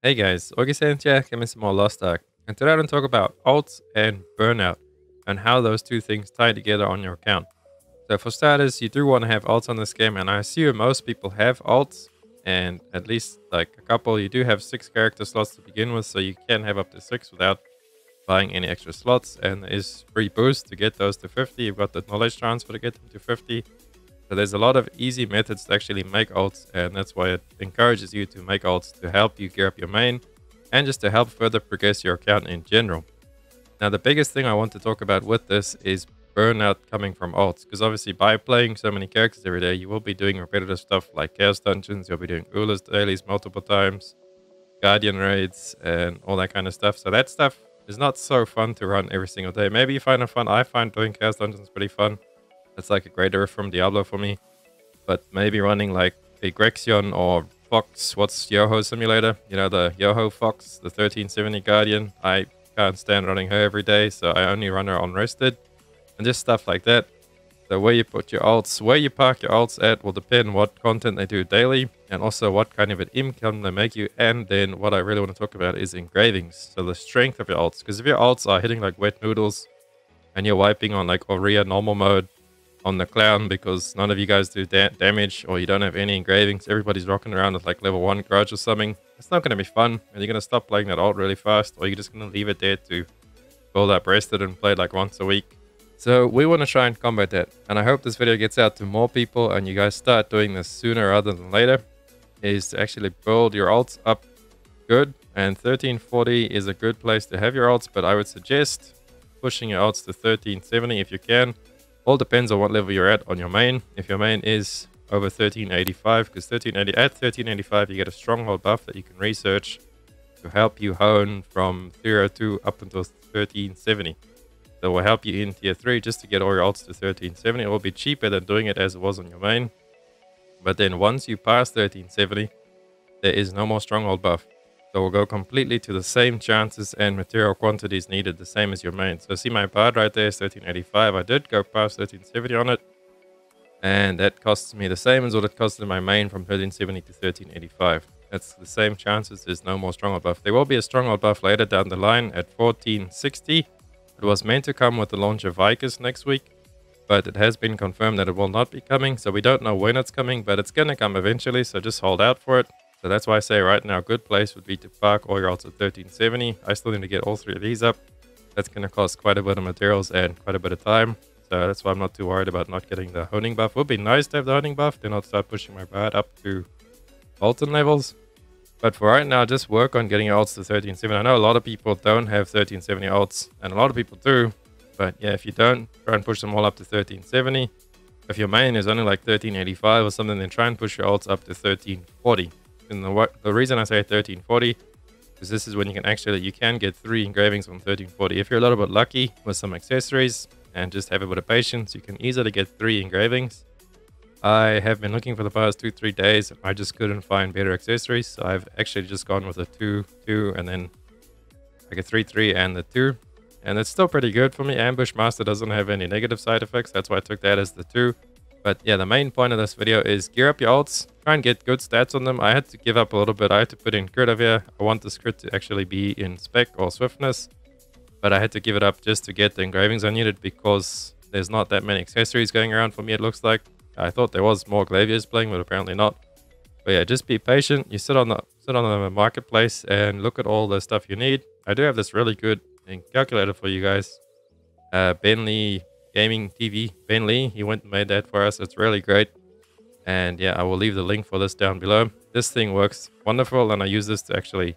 Hey guys, Augiesaint here, coming some more Lost Ark. And today I'm going to talk about alts and burnout and how those two things tie together on your account. So for starters, you do want to have alts on this game, and I assume most people have alts, and at least like a couple. You do have 6 character slots to begin with, so you can have up to 6 without buying any extra slots, and there is free boost to get those to 50. You've got the knowledge transfer to get them to 50. So there's a lot of easy methods to actually make alts, and that's why it encourages you to make alts to help you gear up your main and just to help further progress your account in general. Now the biggest thing I want to talk about with this is burnout coming from alts, because obviously by playing so many characters every day, you will be doing repetitive stuff like chaos dungeons, you'll be doing Ula's dailies multiple times, guardian raids, and all that kind of stuff. So that stuff is not so fun to run every single day. Maybe you find it fun. I find doing chaos dungeons pretty fun. That's like a great riff from Diablo for me. But maybe running like a Grexion or Fox, what's Yoho Simulator? You know, the Yoho Fox, the 1370 Guardian. I can't stand running her every day, so I only run her on rested. And just stuff like that. So where you put your alts, where you park your alts at will depend what content they do daily, and also what kind of an income they make you. And then what I really want to talk about is engravings. So the strength of your alts. Because if your alts are hitting like wet noodles, and you're wiping on like Aurea normal mode, on the clown because none of you guys do damage, or you don't have any engravings, everybody's rocking around with like level 1 grudge or something, it's not going to be fun, and you're going to stop playing that alt really fast, or you're just going to leave it there to build up rested and play it like once a week. So we want to try and combat that, and I hope this video gets out to more people and you guys start doing this sooner rather than later, is to actually build your alts up good. And 1340 is a good place to have your alts, but I would suggest pushing your alts to 1370 if you can. All depends on what level you're at on your main. If your main is over 1385, because at 1385 you get a stronghold buff that you can research to help you hone from 302 up until 1370. That will help you in tier 3 just to get all your alts to 1370. It will be cheaper than doing it as it was on your main. But then once you pass 1370, there is no more stronghold buff. So we'll go completely to the same chances and material quantities needed, the same as your main. So see my bard right there is 1385. I did go past 1370 on it. And that costs me the same as what it costed my main from 1370 to 1385. That's the same chances, there's no more stronghold buff. There will be a stronghold buff later down the line at 1460. It was meant to come with the launch of Vicus next week, but it has been confirmed that it will not be coming. So we don't know when it's coming, but it's going to come eventually, so just hold out for it. So that's why I say right now a good place would be to park all your alts at 1370. I still need to get all 3 of these up. That's going to cost quite a bit of materials and quite a bit of time. So that's why I'm not too worried about not getting the honing buff. It would be nice to have the honing buff, then I'll start pushing my bard up to Bolton levels. But for right now, just work on getting your alts to 1370. I know a lot of people don't have 1370 alts, and a lot of people do. But yeah, if you don't, try and push them all up to 1370. If your main is only like 1385 or something, then try and push your alts up to 1340. And the reason I say 1340 is this is when you can get 3 engravings on 1340. If you're a little bit lucky with some accessories and just have a bit of patience, you can easily get 3 engravings. I have been looking for the past 2-3 days. I just couldn't find better accessories, so I've actually just gone with a 2-2 and then like a 3-3 and the 2. And it's still pretty good for me. Ambush Master doesn't have any negative side effects. That's why I took that as the 2. But yeah, the main point of this video is gear up your alts. Try and get good stats on them. I had to give up a little bit. I had to put in crit over here. I want this crit to actually be in spec or swiftness. But I had to give it up just to get the engravings I needed because there's not that many accessories going around for me, it looks like. I thought there was more Glaviers playing, but apparently not. But yeah, just be patient. You sit on the marketplace and look at all the stuff you need. I do have this really good calculator for you guys. Bentley Gaming TV, Ben Lee, he went and made that for us. It's really great. And yeah, I will leave the link for this down below. This thing works wonderful, and I use this to actually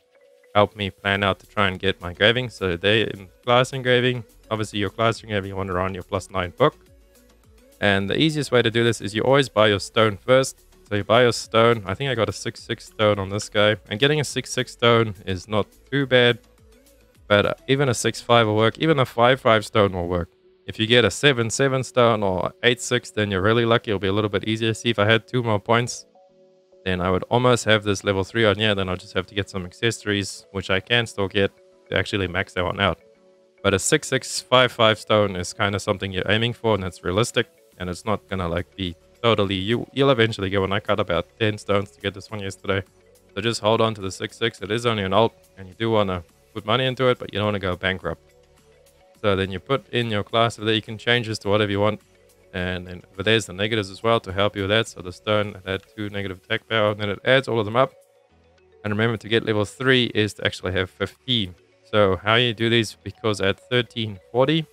help me plan out to try and get my engraving. So they in class engraving, obviously your class engraving, you want to run your +9 book. And the easiest way to do this is you always buy your stone first. So you buy your stone. I think I got a 6-6 stone on this guy. And getting a 6-6 stone is not too bad. But even a 6-5 will work. Even a 5-5 stone will work. If you get a 7-7 stone or 8-6, then you're really lucky. It'll be a little bit easier. See, if I had 2 more points, then I would almost have this level 3 on here. Then I'll just have to get some accessories, which I can still get to actually max that one out. But a 6-6, 5-5 stone is kind of something you're aiming for, and it's realistic. And it's not going to like be totally... You'll eventually get one. I cut about 10 stones to get this one yesterday. So just hold on to the 6.6. It is only an alt, and you do want to put money into it, but you don't want to go bankrupt. So then you put in your class over there. You can change this to whatever you want. And then over there's the negatives as well to help you with that. So the stone had 2 negative attack power, and then it adds all of them up. And remember, to get level 3 is to actually have 15. So how you do these, because at 1340,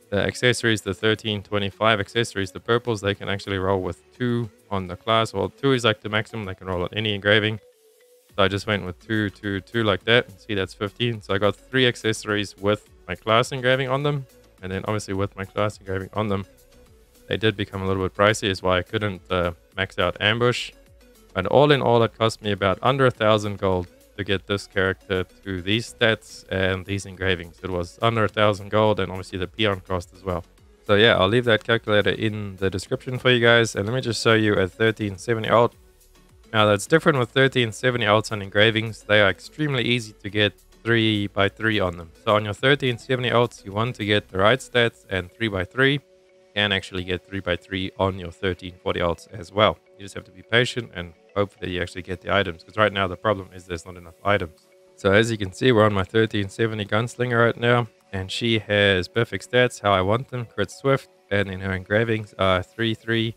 the accessories, the 1325 accessories, the purples, they can actually roll with 2 on the class. Well, 2 is like the maximum. They can roll at any engraving. So I just went with 2, 2, 2 like that. See, that's 15. So I got 3 accessories with my class engraving on them. And then obviously with my class engraving on them, they did become a little bit pricey. Is why I couldn't max out ambush. And all in all, it cost me about under 1,000 gold to get this character to these stats and these engravings. It was under 1,000 gold, and obviously the peon cost as well. So yeah, I'll leave that calculator in the description for you guys. And let me just show you a 1370 alt. Now that's different with 1370 alts on engravings. They are extremely easy to get 3x3 on them. So on your 1370 alts, you want to get the right stats and 3x3. You can actually get 3x3 on your 1340 alts as well. You just have to be patient and hope that you actually get the items, because right now the problem is there's not enough items. So as you can see, we're on my 1370 gunslinger right now, and she has perfect stats how I want them. Crit swift, and then her engravings are 3-3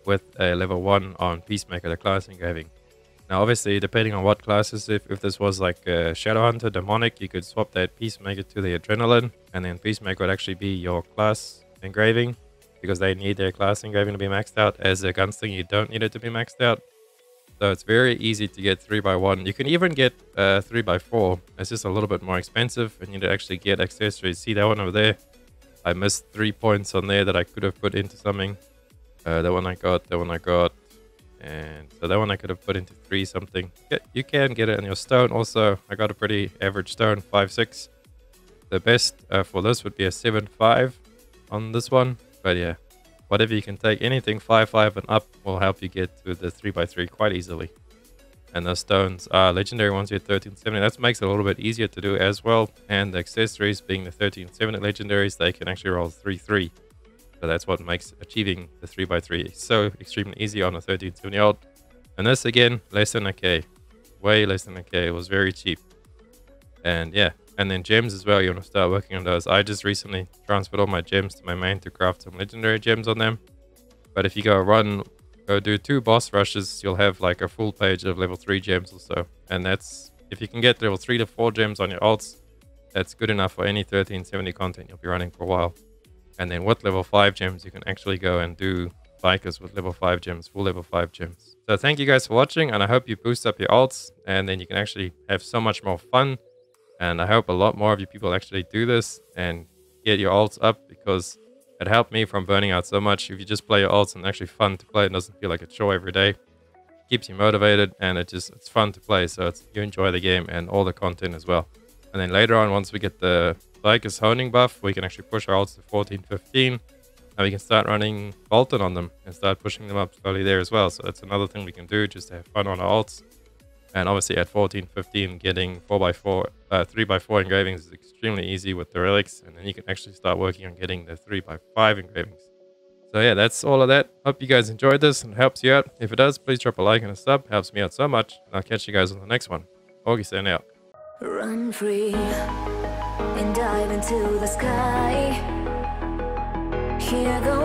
with a level 1 on Peacemaker, the class engraving. Now obviously, depending on what classes, if this was like Shadow Hunter, Demonic, you could swap that Peacemaker to the Adrenaline, and then Peacemaker would actually be your class engraving, because they need their class engraving to be maxed out. As a gunslinger, you don't need it to be maxed out. So it's very easy to get 3x1. You can even get 3x4. It's just a little bit more expensive, and you need to actually get accessories. See that one over there? I missed 3 points on there that I could have put into something. That one I got, and so that one I could have put into 3 something. Yeah, you can get it on your stone also. I got a pretty average stone, 5.6. The best for this would be a 7.5 on this one. But yeah, whatever you can take, anything 5.5 and up will help you get to the 3x3 quite easily. And the stones are legendary ones at 1370. That makes it a little bit easier to do as well. And the accessories, being the 1370 legendaries, they can actually roll 3-3. So that's what makes achieving the 3x3 so extremely easy on a 1370 alt. And this again, less than a K. Way less than a K. It was very cheap. And yeah. And then gems as well, you want to start working on those. I just recently transferred all my gems to my main to craft some legendary gems on them. But if you go do 2 boss rushes, you'll have like a full page of level 3 gems or so. And that's, if you can get level 3 to 4 gems on your alts, that's good enough for any 1370 content you'll be running for a while. And then with level 5 gems, you can actually go and do bikers with level 5 gems, full level 5 gems. So thank you guys for watching, and I hope you boost up your alts, and then you can actually have so much more fun. And I hope a lot more of you people actually do this and get your alts up, because it helped me from burning out so much. If you just play your alts and actually fun to play, it doesn't feel like a chore every day. It keeps you motivated, and it's fun to play. So you enjoy the game and all the content as well. And then later on, once we get the Vickers honing buff, we can actually push our alts to 14, 15. And we can start running Bolton on them and start pushing them up slowly there as well. So that's another thing we can do just to have fun on our alts. And obviously at 14, 15, getting 4x4, 3x4 engravings is extremely easy with the relics. And then you can actually start working on getting the 3x5 engravings. So yeah, that's all of that. Hope you guys enjoyed this and helps you out. If it does, please drop a like and a sub. Helps me out so much. And I'll catch you guys on the next one. Augiesaint out. Run free and dive into the sky. Hear the